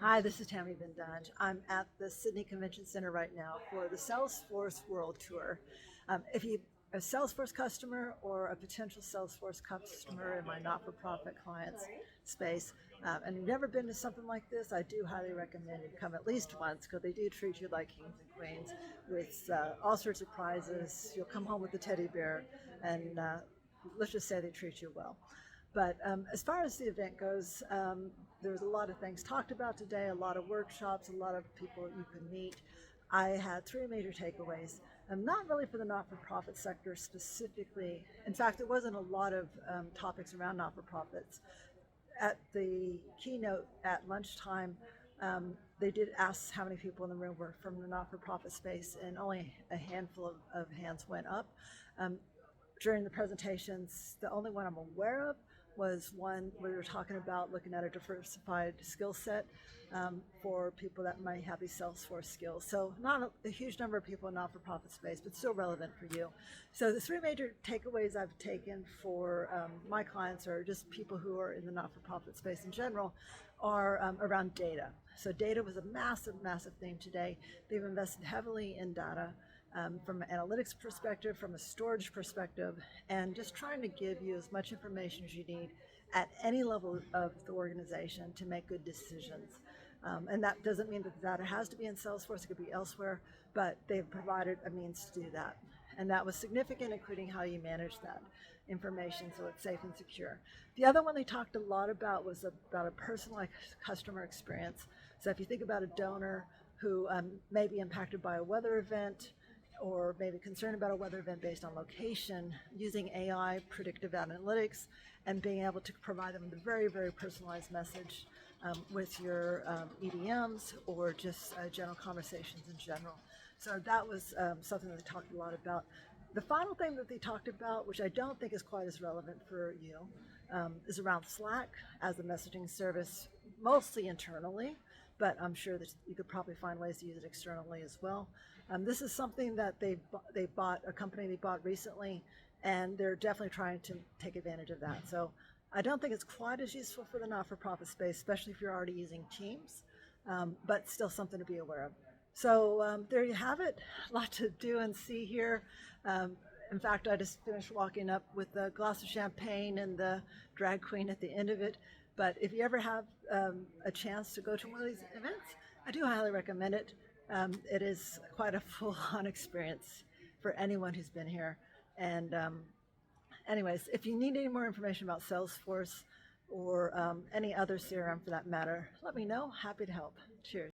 Hi, this is Tammy Bindunge. I'm at the Sydney Convention Center right now for the Salesforce World Tour. If you a Salesforce customer or a potential Salesforce customer in my not-for-profit clients space, and you've never been to something like this, I do highly recommend you come at least once because they do treat you like kings and queens with all sorts of prizes. You'll come home with a teddy bear, and let's just say they treat you well. But as far as the event goes, there was a lot of things talked about today, a lot of workshops, a lot of people you can meet. I had three major takeaways. Not really for the not-for-profit sector specifically. In fact, there wasn't a lot of topics around not-for-profits. At the keynote at lunchtime, they did ask how many people in the room were from the not-for-profit space, and only a handful of hands went up. Um, During the presentations, the only one I'm aware of was one where we were talking about looking at a diversified skill set for people that might have these Salesforce skills. So not a huge number of people in not-for-profit space, but still relevant for you. So the three major takeaways I've taken for my clients, or just people who are in the not-for-profit space in general, are around data. So data was a massive, massive theme today. They've invested heavily in data from an analytics perspective, from a storage perspective, and just trying to give you as much information as you need at any level of the organization to make good decisions. And that doesn't mean that the data has to be in Salesforce, it could be elsewhere, but they've provided a means to do that. And that was significant, including how you manage that information so it's safe and secure. The other one they talked a lot about was about a personalized customer experience. So if you think about a donor who may be impacted by a weather event, or maybe concerned about a weather event based on location, using AI, predictive analytics, and being able to provide them with a very, very personalized message with your EDMs or just general conversations in general. So that was something that they talked a lot about. The final thing that they talked about, which I don't think is quite as relevant for you, is around Slack as a messaging service, mostly internally, but I'm sure that you could probably find ways to use it externally as well. This is something that they bought, a company they bought recently, and they're definitely trying to take advantage of that. So I don't think it's quite as useful for the not-for-profit space, especially if you're already using Teams, but still something to be aware of. So there you have it, a lot to do and see here. In fact, I just finished walking up with a glass of champagne and the drag queen at the end of it. But if you ever have a chance to go to one of these events, I do highly recommend it. It is quite a full-on experience for anyone who's been here. And anyways, if you need any more information about Salesforce or any other CRM for that matter, let me know. Happy to help. Cheers.